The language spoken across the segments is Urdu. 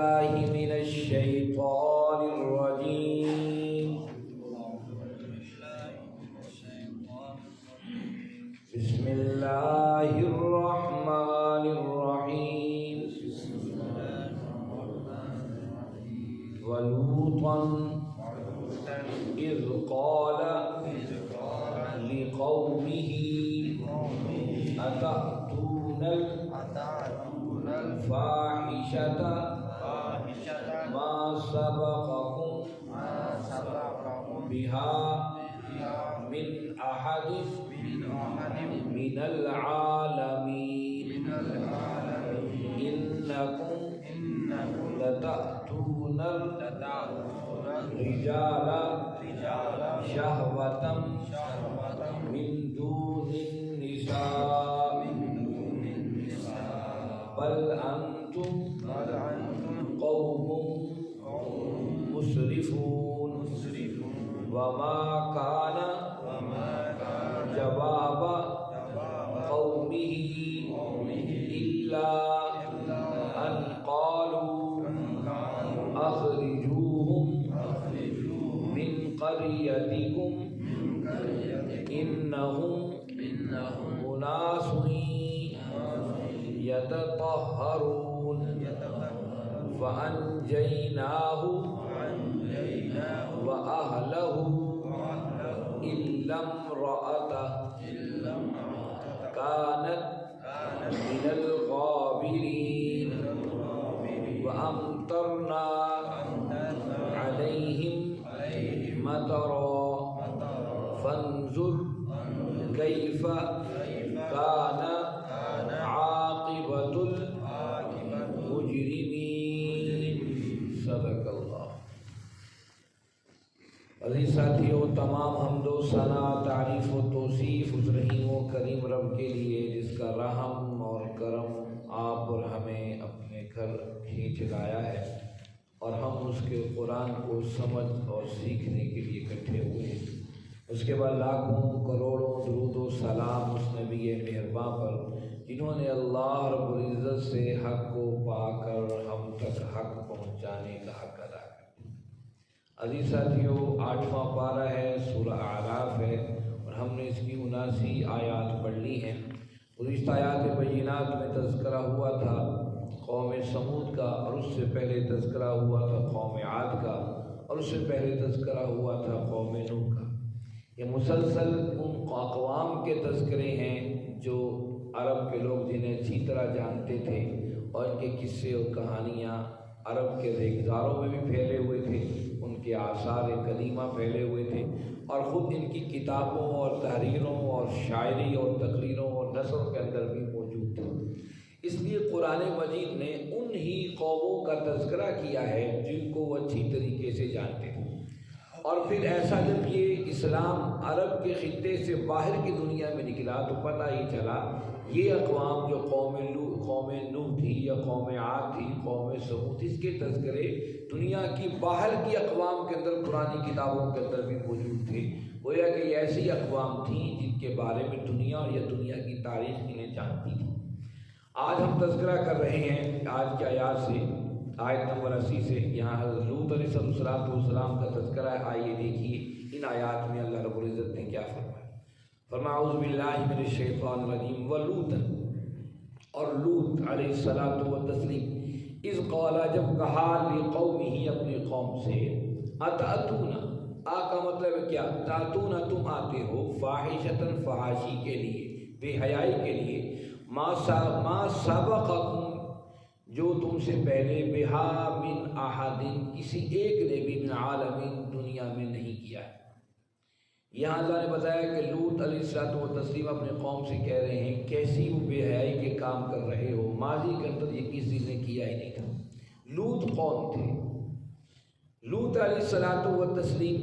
من الشيطان الرجيم. بسم الله الرحمن الرحيم. ولوطا إذ قال لقومه أتأتون الفاحشة ما سبقكم بها من أحد من العالمين. إنكم لتأتون الرجال شهوة من دون النساء بل أنتم قوم مسرفون. وما كان جواب قومه إلا أن قالوا أخرجوهم من قريتكم إنهم أناس يتطهرون. فأنجيناه وأهله إلا امرأته كانت من الغابرين. وأمطرنا عليهم مطرا فانظر كيف كان عاقبة المجرمين. صدق اللہ. عزیز ساتھیو، تمام حمد و ثنا، تعریف و توصیف اس رحیم و کریم رب کے لیے جس کا رحم اور کرم آپ اور ہمیں اپنے گھر کھینچ لایا ہے اور ہم اس کے قرآن کو سمجھ اور سیکھنے کے لیے اکٹھے ہوئے ہیں. اس کے بعد لاکھوں کروڑوں درود و سلام اس نبی مہرباں پر جنہوں نے اللہ رب العزت سے حق کو پا کر ہم تک حق پہنچانے کا حق ادا کیا. عزیز ساتھیو، 8واں پارہ ہے، سورہ اعراف ہے اور ہم نے اس کی 79 آیات پڑھ لی ہیں. گزشتہ آیات بینات میں تذکرہ ہوا تھا قوم سمود کا، اور اس سے پہلے تذکرہ ہوا تھا قوم عاد کا، اور اس سے پہلے تذکرہ ہوا تھا قوم نوح کا. یہ مسلسل ان اقوام کے تذکرے ہیں جو عرب کے لوگ جنہیں اچھی طرح جانتے تھے، اور ان کے قصے اور کہانیاں عرب کے ریگزاروں میں بھی پھیلے ہوئے تھے، ان کے آثار قدیمہ پھیلے ہوئے تھے، اور خود ان کی کتابوں اور تحریروں اور شاعری اور تقریروں اور نثروں کے اندر بھی موجود تھے. اس لیے قرآن مجید نے ان ہی قوموں کا تذکرہ کیا ہے جن کو وہ اچھی طریقے سے جانتے تھے. اور پھر ایسا جب یہ اسلام عرب کے خطے سے باہر کی دنیا میں نکلا تو پتہ ہی چلا یہ اقوام جو قوم نوح تھی یا قوم عاد تھی، قوم سمود، اس کے تذکرے دنیا کی باہر کی اقوام کے اندر پرانی کتابوں کے اندر بھی موجود تھے. گویا کہ یہ ایسی اقوام تھیں جن کے بارے میں دنیا یا دنیا کی تاریخ انہیں جانتی تھی. آج ہم تذکرہ کر رہے ہیں آج کی آیات سے، آیت نمبر 80 سے. یہاں حضرت لوط علیہ السلام کا تذکرہ ہے. آئیے دیکھیے ان آیات میں اللہ رب العزت نے کیا فرمایا. فرمایا اعوذ باللہ من الشیطان الرجیم. ولوطا، اور لوط علیہ الصلوۃ والتسلیم، اذ قال، جب کہا، لقومہ، اپنی قوم سے، اتأتون، آ کا مطلب ہے کیا؟ تأتون، تم آتے ہو، فاحشۃ، فحاشی کے لیے، بے حیائی کے لیے، ما سبقکم، جو تم سے پہلے، بہا من احد، کسی ایک نے بھی، من عالمین، دنیا میں نہیں کیا ہے. یہاں اللہ نے بتایا کہ لوط علیہ الصلوۃ والتسلیم اپنے قوم سے کہہ رہے ہیں کیسی وہ بے حیائی کے کام کر رہے ہو، ماضی کے اندر یہ کسی نے کیا ہی نہیں تھا. لوط قوم تھے. لوط علیہ الصلوۃ والتسلیم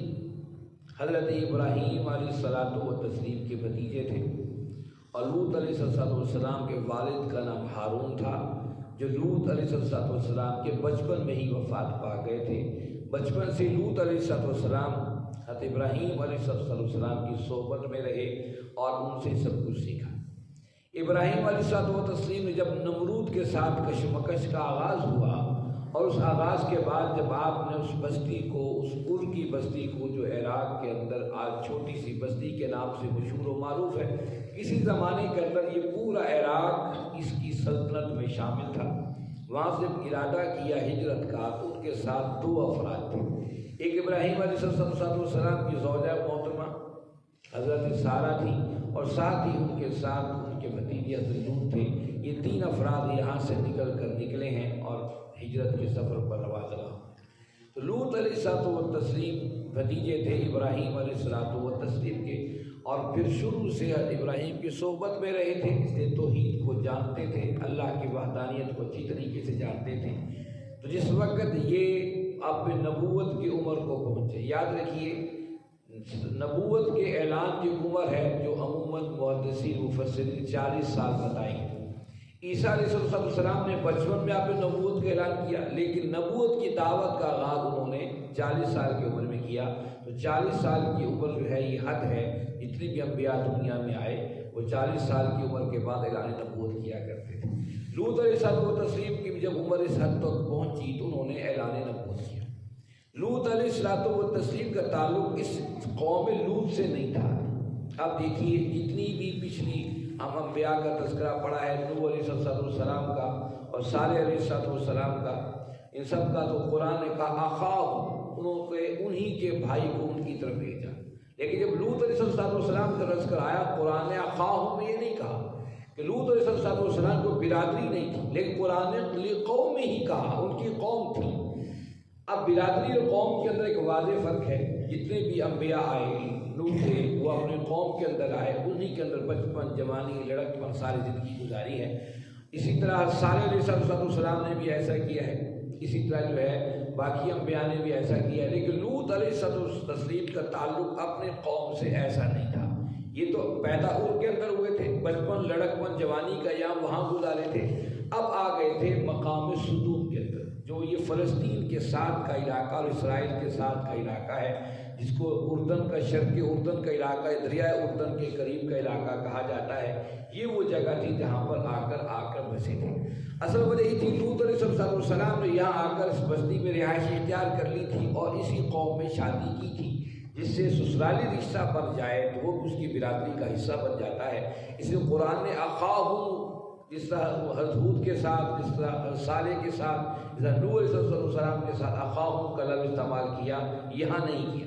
حضرت ابراہیم علیہ الصلوۃ والتسلیم کے بھتیجے تھے، اور لوط علیہ السلام کے والد کا نام ہارون تھا، جو لوط علیہ السلام کے بچپن میں ہی وفات پا گئے تھے. بچپن سے لوط علیہ السلام حضرت ابراہیم علیہ السلام کی صحبت میں رہے اور ان سے سب کچھ سیکھا. ابراہیم علیہ السلام نے جب نمرود کے ساتھ کشمکش کا آغاز ہوا اور اس آغاز کے بعد جب آپ نے اس بستی کو، اس ار کی بستی کو جو عراق کے اندر آج چھوٹی سی بستی کے نام سے مشہور و معروف ہے، کسی زمانے کے اندر یہ پورا عراق اس کی سلطنت میں شامل تھا، وہاں سے ارادہ کیا ہجرت کا تو ان کے ساتھ 2 افراد تھے۔ ایک ابراہیم علیہ السلام کی زوجہ محترمہ حضرت سارہ تھی، اور ساتھ ہی ان کے ساتھ ان کے بھتیجے حضرت لوط تھے۔ یہ 3 افراد یہاں سے نکلے ہیں اور ہجرت کے سفر پر روانہ ہوئے۔ تو لوط علیہ السلام بھتیجے تھے ابراہیم علیہ السلام کے، اور پھر شروع سے ابراہیم کی صحبت میں رہے تھے، اس لیے توحید کو جانتے تھے، اللہ کی وحدانیت کو اچھی طریقے سے جانتے تھے۔ تو جس وقت یہ اپنے نبوت کی عمر کو پہنچے، یاد رکھیے نبوت کے اعلان کی عمر ہے جو عموماً محدثین مفسرین 40 سال بتائی ہے۔ عیسیٰ علیہ السلام نے بچپن میں آپ نے نبوت کا اعلان کیا، لیکن نبوت کی دعوت کا آغاز انہوں نے 40 سال کی عمر میں کیا۔ تو 40 سال کی عمر جو ہے یہ حد ہے، جتنی بھی انبیاء دنیا میں آئے وہ 40 سال کی عمر کے بعد اعلان نبوت کیا کرتے تھے۔ لوط علیہ السلام کی جب عمر اس حد تک پہنچی تو انہوں نے اعلان نبوت کیا۔ لوط علیہ السلام کا تعلق اس قوم لوط سے نہیں تھا۔ اب دیکھیے جتنی بھی پچھلی ہم انبیاء کا تذکرہ پڑھا ہے، نوح علیہ السلام کا اور صالح علیہ السلام کا، ان سب کا تو قرآن نے کہا اخاہ، انہی کے بھائی کو ان کی طرف بھیجا۔ لیکن جب لوط علیہ السلام کا تذکرہ آیا، قرآن نے اخاہ میں یہ نہیں کہا کہ لوط علیہ السلام کو برادری نہیں تھی، لیکن قرآن نے قوم ہی کہا، ان کی قوم تھی۔ اب برادری اور قوم کے اندر ایک واضح فرق ہے۔ جتنے بھی انبیاء آئے لوط تھے وہ اپنے قوم کے اندر آئے، انہی کے اندر بچپن، جوانی، لڑکپن ساری زندگی گزاری ہے۔ اسی طرح صالح علیہ السلام نے بھی ایسا کیا ہے، اسی طرح جو ہے باقی انبیاء نے بھی ایسا کیا ہے، لیکن لوط علیہ السلام کا تعلق اپنے قوم سے ایسا نہیں تھا۔ یہ تو پیدا ار کے اندر ہوئے تھے، بچپن، لڑکپن، جوانی کا ایام وہاں گزارے تھے، اب آ گئے تھے مقام صدوم کے اندر، جو یہ فلسطین کے ساتھ کا علاقہ اور اسرائیل کے ساتھ کا علاقہ ہے، جس کو اردن کا شرقی اردن کا علاقہ، دریائے اردن کے قریب کا علاقہ کہا جاتا ہے۔ یہ وہ جگہ تھی جہاں پر آ کر بسے تھے۔ اصل وجہ یہ تھی لوط علیہ السلام نے یہاں آ کر اس بستی میں رہائش اختیار کر لی تھی اور اسی قوم میں شادی کی تھی، جس سے سسرالی رشتہ بن جائے تو وہ اس کی برادری کا حصہ بن جاتا ہے۔ اس لیے قرآن نے اخاہ، جس طرح حضرت ہود کے ساتھ، جس طرح صالح کے ساتھ، جس طرح نوح علیہ السلام کے ساتھ اخاہ کا لفظ استعمال کیا، یہاں نہیں کیا،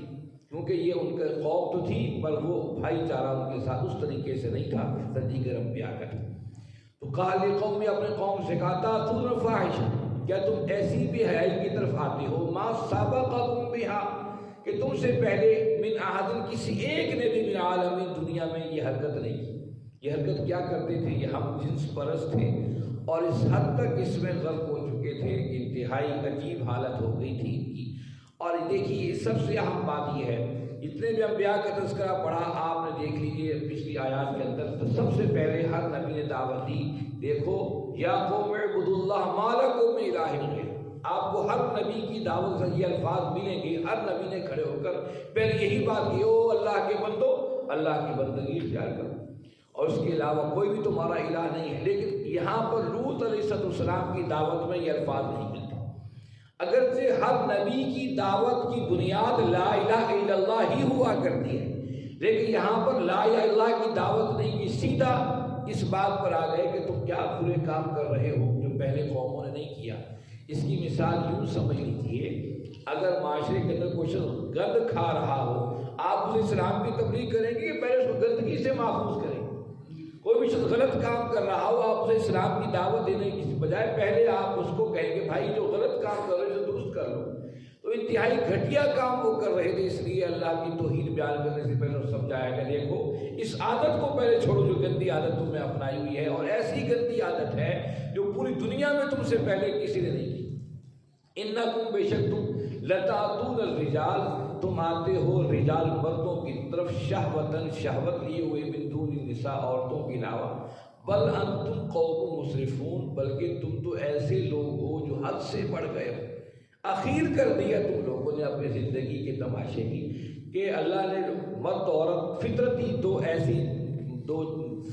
کیونکہ یہ ان کا قوم تو تھی پر وہ بھائی چارہ ان کے ساتھ اس طریقے سے نہیں تھا دیگر انبیاء کا۔ تو قال قوم میں اپنے قوم سے کہا تاتون الفاحشہ، کیا تم ایسی بھی حیائی کی طرف آتے ہو، ما سبقکم بہا، کہ تم سے پہلے من احد، کسی ایک نے بھی من عالمین دنیا میں یہ حرکت نہیں کی۔ یہ حرکت کیا کرتے تھے؟ یہ ہم جنس پرست تھے اور اس حد تک اس میں غرق ہو چکے تھے، انتہائی عجیب حالت ہو گئی تھی ان کی۔ اور دیکھیے سب سے اہم بات یہ ہے، جتنے بھی انبیاء کا تذکرہ پڑھا آپ نے دیکھ لیجیے پچھلی آیات کے اندر، تو سب سے پہلے ہر نبی نے دعوت دی، دیکھو یا قوم اعبدوا اللہ ما لکم من الہ غیرہ۔ آپ کو ہر نبی کی دعوت سے یہ الفاظ ملیں گے، ہر نبی نے کھڑے ہو کر پہلے یہی بات کی، او اللہ کے بندو اللہ کی بندگی اختیار کرو اور اس کے علاوہ کوئی بھی تمہارا الہ نہیں ہے۔ لیکن یہاں پر لوط علیہ السلام کی دعوت میں یہ الفاظ نہیں ملتے۔ اگرچہ ہر نبی کی دعوت کی بنیاد لا الہ الا اللہ ہی ہوا کرتی ہے، لیکن یہاں پر لا الہ الا اللہ کی دعوت نہیں کی، سیدھا اس بات پر آ گئے کہ تم کیا برے کام کر رہے ہو جو پہلے قوموں نے نہیں کیا۔ اس کی مثال یوں سمجھ لیجیے، اگر معاشرے کے اندر کوئی شخص گند کھا رہا ہو، آپ اسے اسلام کی تبلیغ کریں گے، پہلے اس کو گندگی سے محفوظ کریں گے۔ کوئی بھی شخص غلط کام کر رہا ہو، آپ اسے اسلام کی دعوت دینے کی بجائے پہلے آپ اس کو کہیں گے بھائی جو غلط کام کر رہے ہو درست کر لو۔ تو انتہائی گھٹیا کام وہ کر رہے تھے، اس لیے اللہ کی توحید بیان کرنے سے پہلے سمجھایا کہ دیکھو اس عادت کو پہلے چھوڑو جو گندی عادت تم نے اپنائی ہوئی ہے، اور ایسی گندی عادت ہے جو پوری دنیا میں تم سے پہلے کسی نے نہیں کی۔ انکم، بے شک تم، لتاتون الرجال، تم آتے ہو رجال مردوں کی طرف، شہوتاً شہوت لیے ہوئے، من دون النساء عورتوں کے علاوہ، بل انتم قوم مسرفون، بلکہ تم تو ایسے لوگ ہو جو حد سے بڑھ گئے ہو۔ اخیر کر دیا تم لوگوں نے اپنی زندگی کے تماشے کی کہ اللہ نے مرد عورت فطرتی دو ایسی دو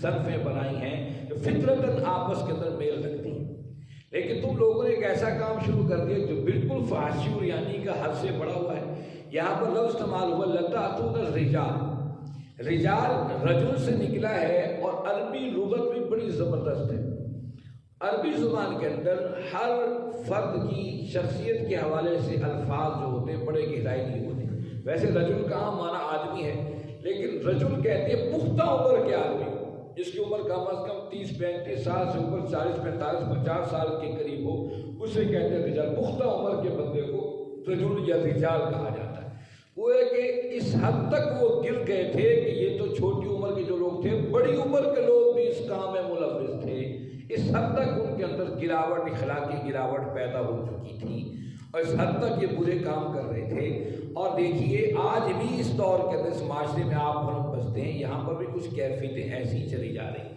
صنفیں بنائی ہیں جو فطرتاً آپس کے اندر میل رکھتی ہیں، لیکن تم لوگوں نے ایک ایسا کام شروع کر دیا جو بالکل فحاشی اور یعنی کا حد سے بڑا ہوا ہے۔ یہاں پر لفظ استعمال ہوا لتأتون الرجال، رجال رجل سے نکلا ہے، اور عربی لغت بھی بڑی زبردست ہے۔ عربی زبان کے اندر ہر فرد کی شخصیت کے حوالے سے الفاظ جو ہوتے ہیں بڑے گہرائی نہیں ہوتے۔ ویسے رجل کا عام معنی آدمی ہے، لیکن رجل کہتے ہیں پختہ عمر کے آدمی، جس کی عمر کم از کم 30-35 سال سے اوپر 40-45-50 سال کے قریب ہو، اسے کہتے ہیں رجال۔ پختہ عمر کے بندے کو رجل یا رجال کہا جاتا ہے۔ وہ ہے کہ اس حد تک وہ گر گئے تھے کہ یہ تو چھوٹی عمر کے جو لوگ تھے، بڑی عمر کے لوگ بھی اس کام میں ملوث تھے۔ اس حد تک ان کے اندر گراوٹ، اخلاقی گراوٹ پیدا ہو چکی تھی، اور اس حد تک یہ برے کام کر رہے تھے۔ اور دیکھیے آج بھی اس دور کے اندر اس معاشرے میں آپ اور ہم بستے ہیں، یہاں پر بھی کچھ کیفیتیں ایسی چلی جا رہی ہیں۔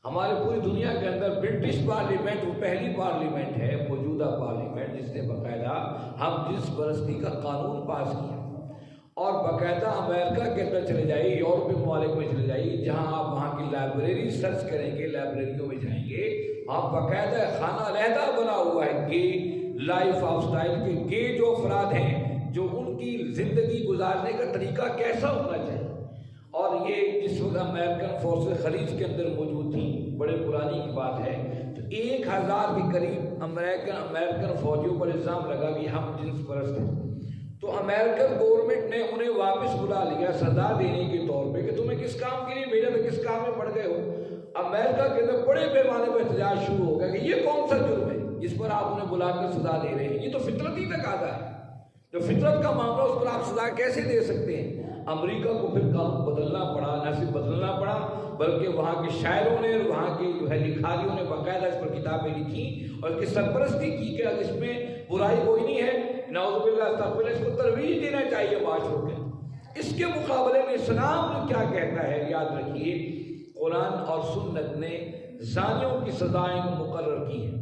ہمارے پوری دنیا کے اندر برٹش پارلیمنٹ وہ پہلی پارلیمنٹ ہے، موجودہ پارلیمنٹ، جس نے باقاعدہ ہم جنس پرستی کا قانون پاس کیا، اور باقاعدہ امریکہ کے اندر چلے جائیے، یورپی ممالک میں چلے جائیے، جہاں آپ وہاں کی لائبریری سرچ کریں گے، لائبریریوں میں جائیں گے، آپ باقاعدہ خانہ علیحدہ بنا ہوا ہے گے لائف آف سٹائل کے، گے جو افراد ہیں جو ان کی زندگی گزارنے کا طریقہ کیسا ہونا چاہیے۔ اور یہ جس وقت امریکن فورسز خلیج کے اندر موجود تھیں، بڑے پرانی کی بات ہے، تو 1000 کے قریب امریکن فوجیوں پر الزام لگا کہ ہم جنس پرست ہیں۔ تو امریکن گورنمنٹ نے انہیں واپس بلا لیا سزا دینے کے طور پہ کہ تمہیں کس کام کے لیے بھیجا تھا، کس کام میں پڑ گئے ہو۔ امریکہ کے اندر بڑے پیمانے پر احتجاج شروع ہو گیا کہ یہ کون سا جرم ہے جس پر آپ انہیں بلا کر سزا دے رہے ہیں، یہ تو فطرتی تقاضا ہے، جو فطرت کا معاملہ اس پر آپ سزا کیسے دے سکتے ہیں۔ امریکہ کو پھر قانون بدلنا پڑا، نہ صرف بدلنا پڑا بلکہ وہاں کے شاعروں نے اور وہاں کے جو ہے لکھاریوں نے باقاعدہ اس پر کتابیں لکھی اور اس کی سرپرستی کی کہ اس میں برائی کوئی نہیں ہے، نعوذ باللہ استغفر اللہ، اس کو ترویج دینا چاہیے معاشروں کے۔ اس کے مقابلے میں اسلام کیا کہتا ہے، یاد رکھیے قرآن اور سنت نے زانیوں کی سزائیں مقرر کی ہیں۔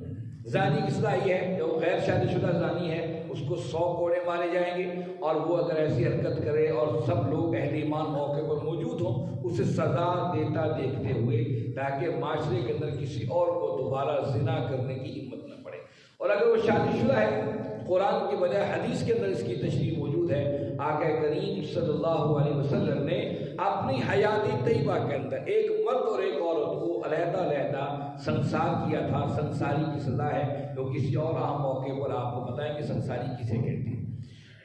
زانی کی سزا یہ ہے کہ وہ غیر شادی شدہ زانی ہے، اس کو 100 کوڑے مارے جائیں گے، اور وہ اگر ایسی حرکت کرے اور سب لوگ اہل ایمان موقع پر موجود ہوں، اسے سزا دیتا دیکھتے ہوئے، تاکہ معاشرے کے اندر کسی اور کو دوبارہ زنا کرنے کی ہمت نہ پڑے۔ اور اگر وہ شادی شدہ ہے، قرآن کی بجائے حدیث کے اندر اس کی تشریح موجود ہے۔ آقا کریم صلی اللہ علیہ وسلم نے اپنی حیاتی طیبہ کے اندر ایک مرد اور ایک عورت کو علیحدہ علیحدہ سنسار کیا تھا۔ سنساری کی سزا ہے، جو کسی اور عام موقع پر آپ کو بتائیں کہ سنساری کسے کہتے ہیں۔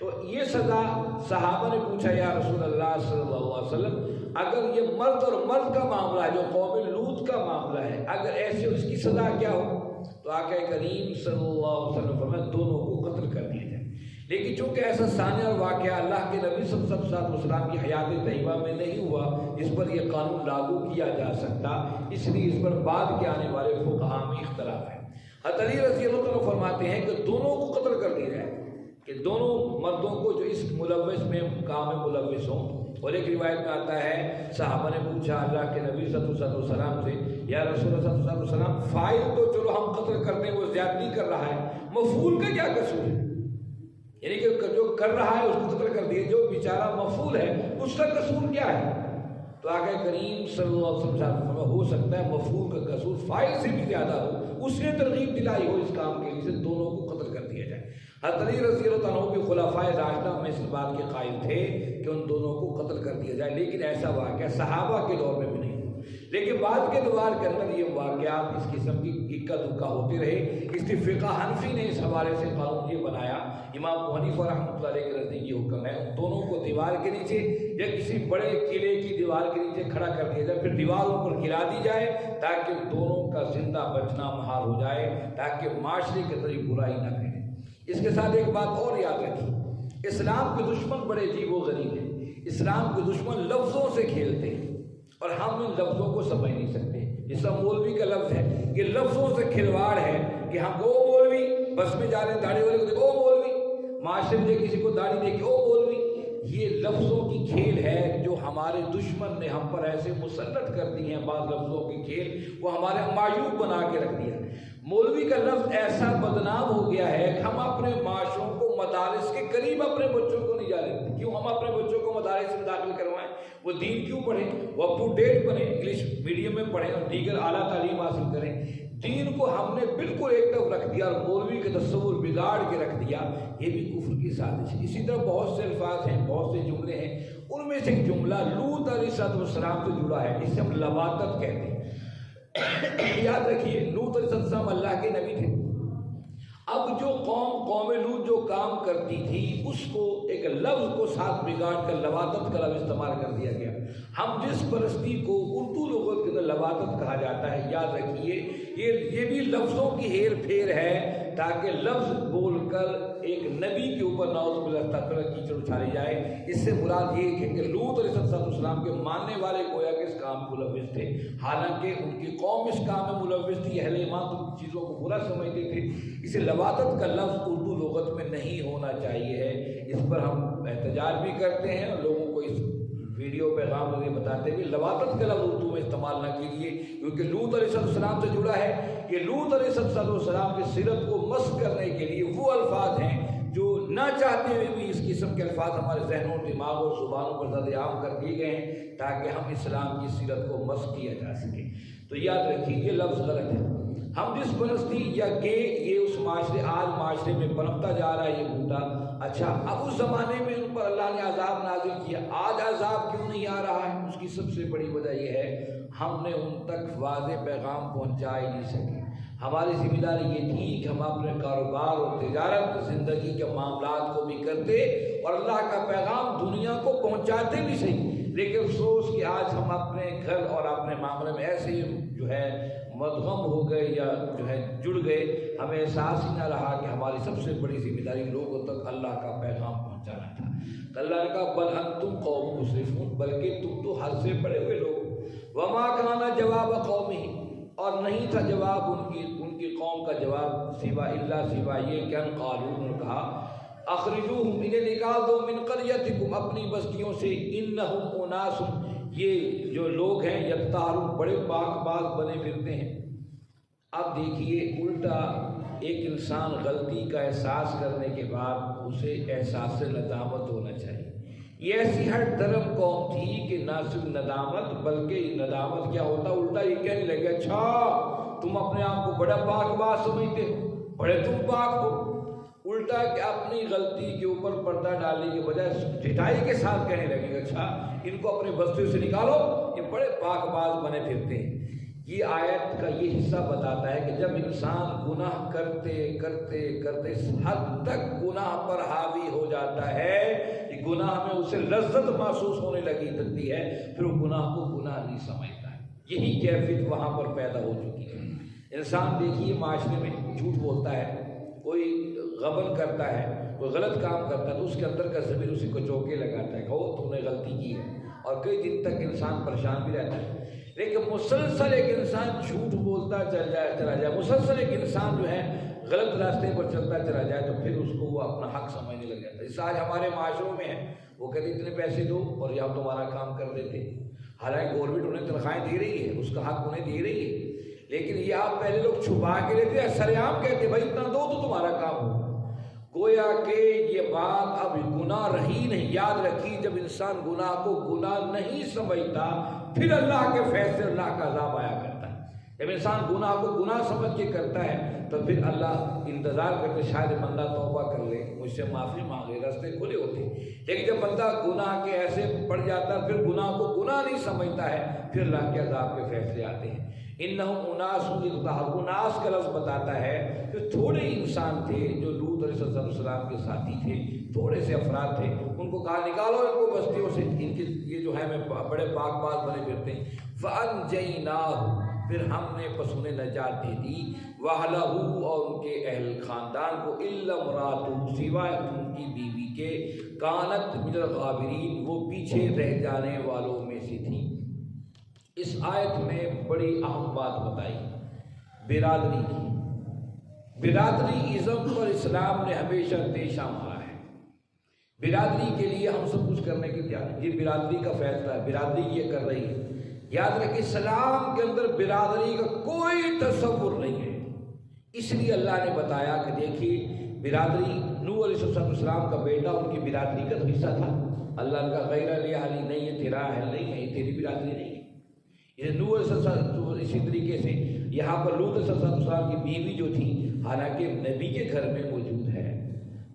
تو یہ سزا صحابہ نے پوچھا یا رسول اللہ صلی اللہ علیہ وسلم، اگر یہ مرد اور مرد کا معاملہ ہے، جو قوم لوط کا معاملہ ہے، اگر ایسے اس کی سزا کیا ہو؟ تو آقا کریم صلی اللہ علیہ وسلم فرمایا دونوں کو قتل کر دیا جائے۔ لیکن چونکہ ایسا ثانیہ اور واقعہ اللہ کے نبی صلی اللہ علیہ وسلم کی حیات طیبہ میں نہیں ہوا اس پر یہ قانون لاگو کیا جا سکتا، اس لیے اس پر بعد کے آنے والے فقہاء میں اختلاف ہے۔ حضرت علی رضی اللہ عنہ فرماتے ہیں کہ دونوں کو قتل کر دیا جائے، کہ دونوں مردوں کو جو اس ملوث میں کام میں ملوث ہوں۔ اور ایک روایت میں آتا ہے صحابہ نے پوچھا اللہ کے نبی صلی اللہ علیہ وسلم سے، یا رسول اللہ صلی اللہ علیہ وسلم فاعل تو چلو ہم قتل کرتے ہیں وہ زیادتی کر رہا ہے، مفعول کا کیا قصور ہے؟ یعنی کہ جو کر رہا ہے اس کو قتل کر دیے، جو بیچارہ مفعول ہے اس کا قصور کیا ہے؟ تو آقا کریم صلی اللہ علیہ وسلم ہو سکتا ہے مفعول کا قصور فاعل سے بھی زیادہ ہو، اس نے ترغیب دلائی ہو اس کام کے لیے، دونوں کو قتل کر دیا جائے۔ حضرت علی رضی اللہ عنہ کے خلفائے راشدہ میں اس بات کے قائل تھے کہ ان دونوں کو قتل کر دیا جائے، لیکن ایسا واقعہ صحابہ کے دور میں بھی نہیں ہوا۔ لیکن بعد کے دوار کے اندر یہ واقعات اس قسم کی اکا دکا ہوتے رہے، اس لیے فقہ حنفی نے اس حوالے سے قانون یہ بنایا، امام ابو حنیفہ رحمۃ اللہ علیہ کے نزدیک یہ حکم ہے ان دونوں کو دیوار کے نیچے یا کسی بڑے قلعے کی دیوار کے نیچے کھڑا کر دیا جائے، پھر دیواروں پر گرا دی جائے تاکہ دونوں کا زندہ بچنا محال ہو جائے، تاکہ معاشرے کے اندر برائی نہ پھیلے۔ اس کے ساتھ ایک بات اور یاد رکھیے، اسلام کے دشمن بڑے عجیب و غریب ہیں۔ اسلام کے دشمن لفظوں سے کھیلتے ہیں اور ہم ان لفظوں کو سمجھ نہیں سکتے۔ جیسا مولوی کا لفظ ہے، یہ لفظوں سے کھلواڑ ہے کہ ہم کو مولوی بس میں جا رہے ہیں، داڑھی والے کو دیکھو او مولوی، معاشرے میں کسی کو داڑھی دیکھے او مولوی، یہ لفظوں کی کھیل ہے جو ہمارے دشمن نے ہم پر ایسے مسلط کر دی ہیں۔ بعض لفظوں کی کھیل وہ ہمارے معیوب بنا کے رکھ دیا۔ مولوی کا لفظ ایسا بدنام ہو گیا ہے کہ ہم اپنے معاشروں کو مدارس کے قریب اپنے بچوں کو نہیں جانے دیتے۔ کیوں ہم اپنے بچوں کو مدارس میں داخل کروائیں؟ وہ دین کیوں پڑھیں، وہ اپ ٹو ڈیٹ بنیں، انگلش میڈیم میں پڑھیں اور دیگر اعلیٰ تعلیم حاصل کریں۔ دین کو ہم نے بالکل ایک طرف رکھ دیا اور مولوی کے تصور بگاڑ کے رکھ دیا، یہ بھی کفر کی سازش ہے۔ اسی طرح بہت سے الفاظ ہیں، بہت سے جملے ہیں، ان میں سے ایک جملہ لوط علیہ السلام سے جڑا ہے جسے ہم لواطت کہتے ہیں۔ یاد رکھیے لوط علیہ السلام اللہ کے نبی تھے۔ اب جو قوم لوط جو کام کرتی تھی اس کو ایک لفظ کو ساتھ بگاڑ کر لواطت کا لفظ استعمال کر دیا گیا۔ ہم جس پرستی کو اردو لغت کے اندر لواطت کہا جاتا ہے، یاد رکھیے یہ بھی لفظوں کی ہیر پھیر ہے تاکہ لفظ بول کر ایک نبی کے اوپر نعوذ باللہ کیچڑ اچھالی جائے۔ اس سے مراد یہ ہے کہ لوط علیہ السلام کے ماننے والے گویا کہ اس کام میں ملوث تھے، حالانکہ ان کی قوم اس کام میں ملوث تھی، اہل ایمان تو چیزوں کو برا سمجھتے تھے۔ اسے لواطت کا لفظ اردو لغت میں نہیں ہونا چاہیے ہے، اس پر ہم احتجاج بھی کرتے ہیں اور لوگوں کو اس ویڈیو پیغام میں بتاتے ہوئے لواطت کا لفظ اردو میں استعمال نہ کیجیے، کیونکہ لوط علیہ السلام سے جڑا ہے۔ یہ لوط علیہ السلام کی سیرت کو مسخ کرنے کے لیے وہ الفاظ ہیں جو نہ چاہتے ہوئے بھی اس قسم کے الفاظ ہمارے ذہنوں، دماغوں، زبانوں پر زد عام کر دیے گئے ہیں تاکہ ہم اسلام کی سیرت کو مسخ کیا جا سکے۔ تو یاد رکھیے یہ لفظ غلط ہے۔ ہم جس پرستی یا کہ یہ اس معاشرے آج معاشرے میں پنپتا جا رہا ہے یہ بھوتا، اچھا اب اس زمانے میں ان پر اللہ نے عذاب نازل کیا، آج عذاب کیوں نہیں آ رہا ہے؟ اس کی سب سے بڑی وجہ یہ ہے ہم نے ان تک واضح پیغام پہنچا ہی نہیں سکے۔ ہماری ذمہ داری یہ تھی کہ ہم اپنے کاروبار اور تجارت زندگی کے معاملات کو بھی کرتے اور اللہ کا پیغام دنیا کو پہنچاتے بھی صحیح، لیکن افسوس کہ آج ہم اپنے گھر اور اپنے معاملے میں ایسے جو ہے مدغم ہو گئے یا جو ہے جڑ گئے، ہمیں احساس ہی نہ رہا کہ ہماری سب سے بڑی ذمہ داری لوگوں تک اللہ کا پیغام پہنچانا تھا۔ اللہ نے کہا بل انتم قوم مسرفون، بلکہ تم تو حد سے بڑے ہوئے لوگ۔ وما کان جواب قومہ، اور نہیں تھا جواب ان کی قوم کا جواب سوا یہ کہ ان قالوا، انہوں نے کہا اخرجوہم، انہیں نکال دو، من قریتکم، اپنی بستیوں سے، انہم اناس، یہ جو لوگ ہیں یطہرون، بڑے پاک باز بنے پھرتے ہیں۔ اب دیکھیے الٹا ایک انسان غلطی کا احساس کرنے کے بعد اسے احساس ندامت ہونا چاہیے۔ یہ ایسی ہر دھرم قوم تھی کہ نہ صرف ندامت بلکہ ندامت کیا ہوتا، الٹا یہ کہنے لگے اچھا تم اپنے آپ کو بڑا پاک باز سمجھتے ہو، بڑے تم پاک ہو۔ الٹا کہ اپنی غلطی کے اوپر پردہ ڈالنے کے بجائے ڈٹائی کے ساتھ کہنے لگے گا اچھا ان کو اپنے بستیوں سے نکالو، یہ بڑے پاک باز بنے پھرتے ہیں۔ یہ آیت کا یہ حصہ بتاتا ہے کہ جب انسان گناہ کرتے کرتے کرتے اس حد تک گناہ پر حاوی ہو جاتا ہے کہ گناہ میں اسے لذت محسوس ہونے لگتی ہے، پھر وہ گناہ کو گناہ نہیں سمجھتا ہے۔ یہی کیفیت وہاں پر پیدا ہو چکی ہے۔ انسان دیکھیے معاشرے میں جھوٹ بولتا ہے، کوئی غبن کرتا ہے، کوئی غلط کام کرتا ہے تو اس کے اندر کا ضمیر اسی کو چوکے لگاتا ہے کہ وہ تم نے غلطی کی ہے، اور کئی دن تک انسان پریشان بھی رہتا ہے۔ لیکن مسلسل ایک انسان جھوٹ بولتا چلا جائے، مسلسل ایک انسان جو ہے غلط راستے پر چلتا چلا جائے تو پھر اس کو وہ اپنا حق سمجھنے لگ جاتا ہے۔ اس آج ہمارے معاشروں میں ہے، وہ کہتے اتنے پیسے دو اور یہ تمہارا کام کر دیتے، حالانکہ گورنمنٹ انہیں تنخواہیں دے رہی ہے، اس کا حق انہیں دے رہی ہے، لیکن یہ آپ پہلے لوگ چھپا کے لیتے ہیں، سر عام کہتے بھائی اتنا دو تو تمہارا کام ہو۔ گویا کہ یہ بات اب گناہ رہی نہیں۔ یاد رکھی جب انسان گناہ کو گناہ نہیں سمجھتا پھر اللہ کے فیصلے، اللہ کا عذاب آیا کرتا ہے۔ جب انسان گناہ کو گناہ سمجھ کے کرتا ہے تو پھر اللہ انتظار کرتے شاید بندہ توبہ کر لے، مجھ سے معافی مانگے، راستے کھلے ہوتے ہیں۔ لیکن جب بندہ گناہ کے ایسے پڑ جاتا ہے پھر گناہ کو گناہ نہیں سمجھتا ہے، پھر اللہ کے عذاب کے فیصلے آتے ہیں۔ انہم اناس یطہرون، اناس کا لفظ بتاتا ہے کہ تھوڑے انسان تھے جو لوط علیہ السلام کے ساتھی تھے، تھوڑے سے افراد تھے، ان کو کہا نکالو ان کو بستیوں سے، ان کے یہ جو ہے بڑے پاک باز بنے پھرتے ہیں۔ فَأَنْجَيْنَاهُ، پھر ہم نے پس انہیں نجات دے دی، وَأَهْلَهُ، اور ان کے اہل خاندان کو، إِلَّا امْرَأَتُهُ، سوائے ان کی بیوی کے، كَانَتْ مِنَ الْغَابِرِينَ، وہ پیچھے رہ جانے والوں میں سے تھی۔ اس آیت میں بڑی اہم بات بتائی برادری کی۔ برادری ازم پر اسلام نے ہمیشہ دیشہ مارا ہے۔ برادری کے لیے ہم سب کچھ کرنے کی تیار ہیں، یہ برادری کا فیصلہ ہے، برادری یہ کر رہی ہے۔ یاد رکھیں اسلام کے اندر برادری کا کوئی تصور نہیں ہے، اس لیے اللہ نے بتایا کہ دیکھیے برادری، نوح علیہ السلام کا بیٹا ان کی برادری کا تو حصہ تھا، اللہ کا غیر اہلی نہیں ہے، تیرا اہل نہیں ہے، یہ تیری برادری نہیں ہے۔ نوح علیہ السلام اسی طریقے سے یہاں پر لوط علیہ السلام کی بیوی جو تھی حالانکہ نبی کے گھر میں موجود ہے،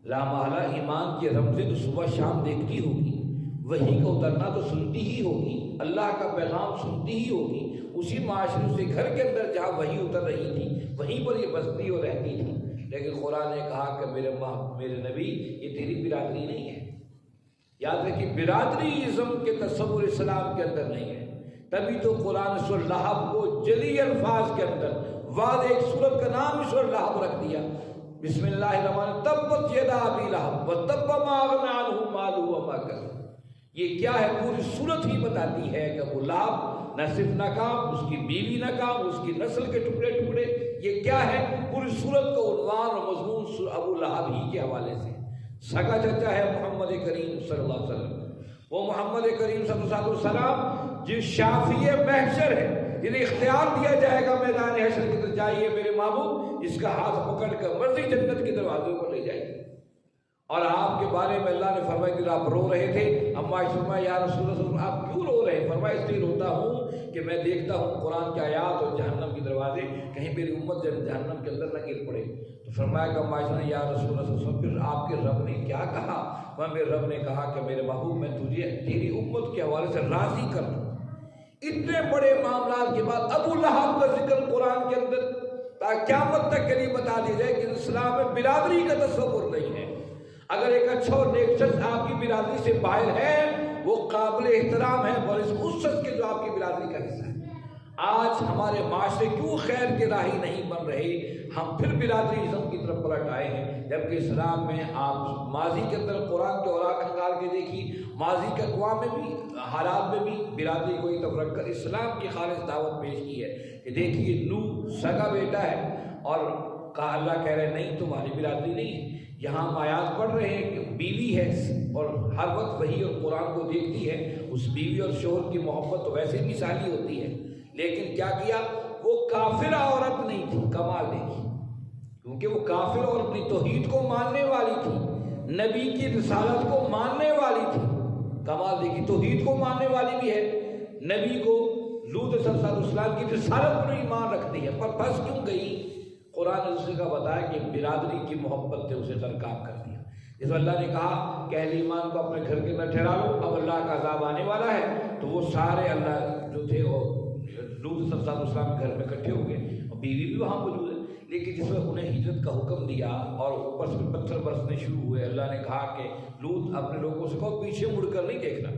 لامحالہ ایمان کے رمزیں تو صبح شام دیکھتی ہوگی، وحی کا اترنا تو سنتی ہی ہوگی، اللہ کا پیغام سنتی ہی ہوگی، اسی معاشرے سے گھر کے اندر جہاں وحی اتر رہی تھی وہیں پر یہ بستی اور رہتی تھی، لیکن قرآن نے کہا کہ میرے نبی یہ تیری برادری نہیں ہے۔ یاد رکھیے برادری ازم کے تصور اسلام کے اندر نہیں ہے، تبھی تو قرآن سورہ لہب کو جلی الفاظ کے اندر واضح ایک سورت کا نام ہی سورہ لہب رکھ دیا، بسم اللہ الرحمن الرحیم، تبت یدا ابی لہب وتب ما اغنی عنہ مالہ وما کسب۔ یہ کیا ہے؟ پوری سورت ہی بتاتی ہے کہ ابو لہب نہ صرف ناکام، اس کی بیوی ناکام، اس کی نسل کے ٹکڑے ٹکڑے۔ یہ کیا ہے؟ پوری سورت کا عنوان اور مضمون ابو لہب ہی کے حوالے سے۔ سگا چچا ہے محمد کریم صلی اللہ علیہ وسلم، وہ محمد کریم صلی اللہ علیہ وسلم جس شافی محشر ہے، جنہیں اختیار دیا جائے گا میدان حشر کی طرف، جائیے میرے محبوب، اس کا ہاتھ پکڑ کر مرضی جنت کے دروازوں پر لے جائیے۔ اور آپ کے بارے میں اللہ نے فرمایا کہ آپ رو رہے تھے، اما فرمایا یا رسول اللہ آپ کیوں رو رہے ہیں؟ فرمایا اس لیے روتا ہوں کہ میں دیکھتا ہوں قرآن کی آیات اور جہنم کے دروازے، کہیں میری امت جہنم کے اندر نہ گر پڑے۔ تو فرمایا کہ اما یا رسول اللہ پھر آپ کے رب نے کیا کہا؟ میرے رب نے کہا کہ میرے محبوب میں تجھے تیری امت کے حوالے سے راضی کر دوں۔ اتنے بڑے معاملات کے بعد ابو لہب کا ذکر قرآن کے اندر تاکہ قیامت تک کے لیے بتا دیا جائے کہ اسلام میں برادری کا تصور نہیں ہے۔ اگر ایک اچھا اور نیک شخص آپ کی برادری سے باہر ہے وہ قابل احترام ہے، اور اس شخص کے جو آپ کی برادری کا حصہ ہے۔ آج ہمارے معاشرے کیوں خیر کے راہی نہیں بن رہے؟ ہم پھر برادری ازم کی طرف پلٹ آئے ہیں، جبکہ اسلام میں آپ ماضی کے اندر قرآن کے اوراق نکال کے دیکھیے، ماضی کے اقوام میں بھی حالات میں بھی برادری کو ایک طرف رکھ کر اسلام کی خالص دعوت پیش کی ہے کہ دیکھیے نوح سگا بیٹا ہے، اور کہا اللہ کہہ رہے نہیں تمہاری برادری نہیں ہے۔ یہاں ہم آیات پڑھ رہے ہیں کہ بیوی ہے اور ہر وقت وہی اور قرآن کو دیکھتی ہے، اس بیوی اور شوہر کی محبت تو ویسے مثالی ہوتی ہے، لیکن کیا کیا؟ وہ کافر عورت نہیں تھی، کمال دیکھی، کیونکہ وہ کافر اور اپنی توحید کو ماننے والی تھی، نبی کی رسالت کو ماننے والی تھی، کمال دیکھی، توحید کو ماننے والی بھی ہے، نبی کو لوط صلی اللہ علیہ وسلم کی رسالت پر ایمان رکھتی ہے، پر پھنس کیوں گئی؟ قرآن نے اسے کا بتایا کہ برادری کی محبت نے اسے غرقاب کر دیا۔ جس اللہ نے کہا کہ اہل ایمان کو اپنے گھر کے اندر ٹھہرا لو، اب اللہ کا عذاب آنے والا ہے، تو وہ سارے اللہ جو تھے وہ لوط صلی اللہ علیہ وسلم کے گھر میں اکٹھے ہو گئے، اور بیوی بھی وہاں موجود ہے، لیکن جس وقت انہیں ہجرت کا حکم دیا اور اوپر سے پتھر برسنے شروع ہوئے، اللہ نے کہا کہ لوط اپنے لوگوں سے کہو پیچھے مڑ کر نہیں دیکھنا۔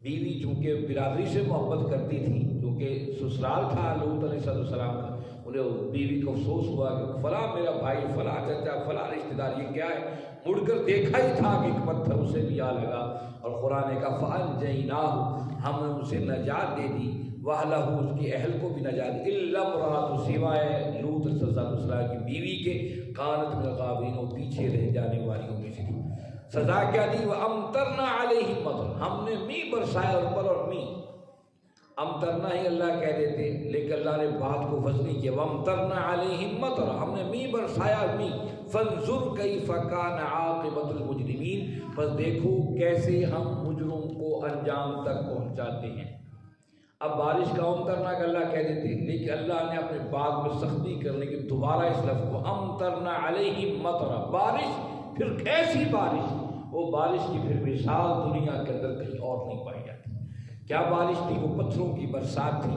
بیوی چونکہ برادری سے محبت کرتی تھی، کیونکہ سسرال تھا لوط علیہ السلام کا، انہیں بیوی کو افسوس ہوا کہ فلاں میرا بھائی، فلاں چچا، فلاں رشتہ دار، یہ کیا ہے؟ مڑ کر دیکھا ہی تھا کہ ایک پتھر اسے بھی آ لگا، اور قرآن نے کہا فَأَنجَيْنَاهُ، ہم نے اسے نجات دے دی، وَأَهْلَهُ، اس کی اہل کو بھی نجات دی، إِلَّا امْرَأَتُهُ، سوائے لوط صلی اللہ علیہ وسلم کی بیوی کے، كَانَتْ مِنَ الْغَابِرِينَ، وہ پیچھے رہ جانے والیوں میں سے تھی۔ سزا کیا دی؟ وَأَمْطَرْنَا عَلَيْهِمْ مَطَرًا، ہم نے می برسایا ان پر، اور می امطرنا ہی اللہ کہہ دیتے، لیکن اللہ نے بات کو وزنی کیا، وَامْطَرْنَا عَلَيْهِمْ مَطَرًا، ہم نے می برسایا می، فَانْظُرْ كَيْفَ كَانَ عَاقِبَةُ الْمُجْرِمِينَ، بس دیکھو کیسے ہم مجرم کو انجام تک پہنچاتے ہیں۔ اب بارش کا امطرنا کا اللہ کہہ دیتے، لیکن اللہ نے اپنے بات میں سختی کرنے کی دوبارہ اس لفظ کو امطرنا علیہم مطرا، بارش، پھر ایسی بارش، وہ بارش کی پھر مثال دنیا کے اندر کہیں اور نہیں پائی جاتی۔ کیا بارش تھی؟ وہ پتھروں کی برسات تھی۔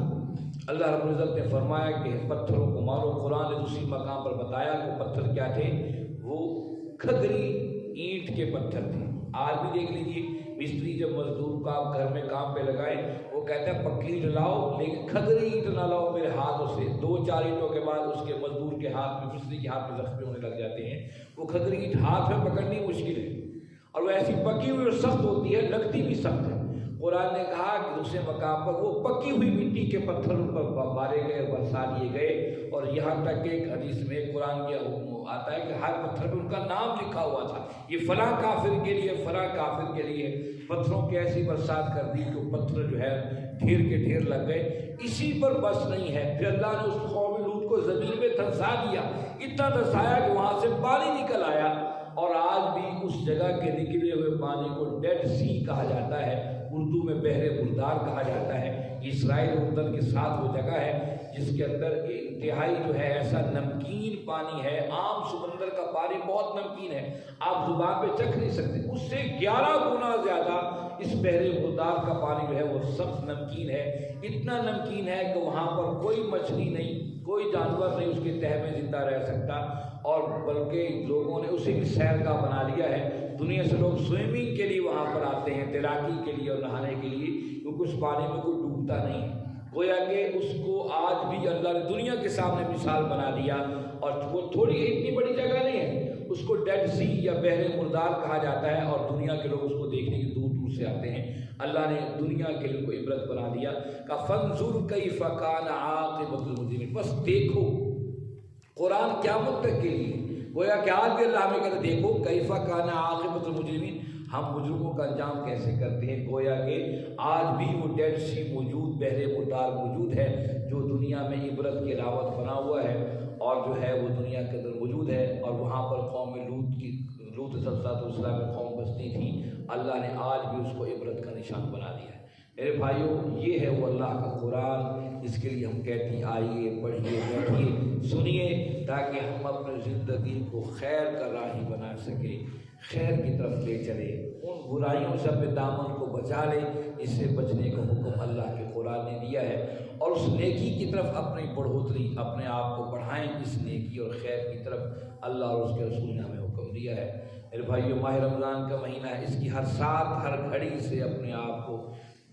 اللہ رب العزت نے فرمایا کہ پتھروں کو مارو، قرآن نے دوسری مقام پر بتایا کہ پتھر کیا تھے؟ وہ کھدری اینٹ کے پتھر تھے۔ آج بھی دیکھ لیجیے مستری جب مزدور کا آپ گھر میں کام پہ لگائیں، وہ کہتا ہے پکی اینٹ لاؤ لیکن کھدری اینٹ نہ لاؤ میرے ہاتھوں سے، 2-4 اینٹوں کے بعد اس کے مزدور کے ہاتھ میں، مستری کے ہاتھ میں زخمی ہونے لگ جاتے ہیں۔ وہ کھدری اینٹ ہاتھ میں پکڑنی مشکل ہے، اور وہ ایسی پکی ہوئی اور سخت ہوتی ہے، لگتی بھی سخت ہے۔ قرآن نے کہا کہ دوسرے مقام پر وہ پکی ہوئی مٹی کے پتھر ان پر مارے گئے، برسا دیے گئے، اور یہاں تک کہ ایک حدیث میں قرآن کے آتا ہے کہ ہر پتھر پہ ان کا نام لکھا ہوا تھا، یہ فلاں کافر کے لیے، فلاں کافر کے لیے۔ پتھروں کی ایسی برسات کر دی کہ پتھر جو ہے ڈھیر کے ڈھیر لگ گئے۔ اسی پر بس نہیں ہے، پھر اللہ نے اس قوم لوط کو زمین میں دھنسا دیا، اتنا دھنسایا کہ وہاں سے پانی نکل آیا، اور آج بھی اس جگہ کے نکلے ہوئے پانی کو ڈیڈ سی کہا جاتا ہے، اردو میں بحر مردار کہا جاتا ہے۔ اسرائیل اردن کے ساتھ وہ جگہ ہے جس کے اندر انتہائی جو ہے ایسا نمکین پانی ہے، عام سمندر کا پانی بہت نمکین ہے، آپ زبان پہ چکھ نہیں سکتے، اس سے 11 گنا زیادہ اس بحر مردار کا پانی جو ہے وہ سخت نمکین ہے، اتنا نمکین ہے کہ وہاں پر کوئی مچھلی نہیں، کوئی جانور نہیں اس کے تہہ میں زندہ رہ سکتا، اور بلکہ لوگوں نے اسے بھی سیر کا بنا لیا ہے، دنیا سے لوگ سوئمنگ کے لیے وہاں پر آتے ہیں، تیراکی کے لیے اور نہانے کے لیے، کیونکہ اس پانی میں کوئی ڈوبتا نہیں ہے، گویا کہ اس کو آج بھی اللہ نے دنیا کے سامنے مثال بنا دیا، اور وہ تھوڑی اتنی بڑی جگہ نہیں ہے، اس کو ڈیڈ سی یا بحر مردار کہا جاتا ہے، اور دنیا کے لوگ اس کو دیکھنے کے دور دور سے آتے ہیں، اللہ نے دنیا کے لیے کو عبرت بنا دیا کہ فانظر کیف کان عاقبۃ المجرمین، بس دیکھو، قرآن قیامت تک کے لیے، گویا کہ آج بھی اللہ ہمیں کہتے ہیں دیکھو کیف کان عاقبۃ المجرمین، ہم مجرموں کا انجام کیسے کرتے ہیں، گویا کہ آج بھی وہ ڈیڈ سی موجود، بحر مردار موجود ہے جو دنیا میں عبرت کی راوت بنا ہوا ہے، اور جو ہے وہ دنیا کے اندر موجود ہے، اور وہاں پر قوم لوط علیہ السلام کی قوم بستی تھی، اللہ نے آج بھی اس کو عبرت کا نشان بنا دیا ہے۔ میرے بھائیوں، یہ ہے وہ اللہ کا قرآن، اس کے لیے ہم کہتے ہیں آئیے، پڑھیے، بیٹھیے، سنیے، تاکہ ہم اپنی زندگی کو خیر کا راہی بنا سکیں، خیر کی طرف لے چلے، ان برائیوں سے اپنے دامن کو بچا لے، اس سے بچنے کا حکم اللہ کے قرآن نے دیا ہے، اور اس نیکی کی طرف اپنی بڑھوتری، اپنے آپ کو بڑھائیں، اس نیکی اور خیر کی طرف اللہ اور اس کے رسول نے ہمیں حکم دیا ہے۔ میرے بھائیو، ماہ رمضان کا مہینہ ہے، اس کی ہر ساتھ ہر گھڑی سے اپنے آپ کو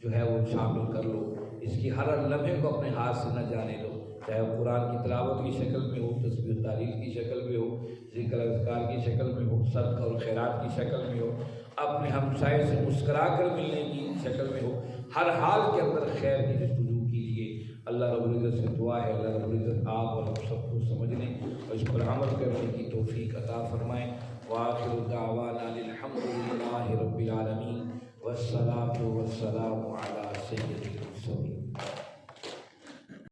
جو ہے وہ شامل کر لو، اس کی ہر لمحے کو اپنے ہاتھ سے نہ جانے دو، چاہے وہ قرآن کی تلاوت کی شکل میں ہو، تسبیح و تحلیل کی شکل میں ہو، ذکر اذکار کی شکل میں ہو، صدقہ اور خیرات کی شکل میں ہو، اپنے ہمسائے سے مسکرا کر ملنے کی شکل میں ہو، ہر حال کے اندر خیر کی جستجو کیجیے۔ اللہ رب العزت سے دعا ہے، اللہ رب العزت آپ اور ہم سب کو سمجھنے اور اس پر عمل کرنے کی توفیق عطا فرمائیں۔ وآخر دعوانا الحمد للہ رب العالمین، والصلاة والسلام علی سید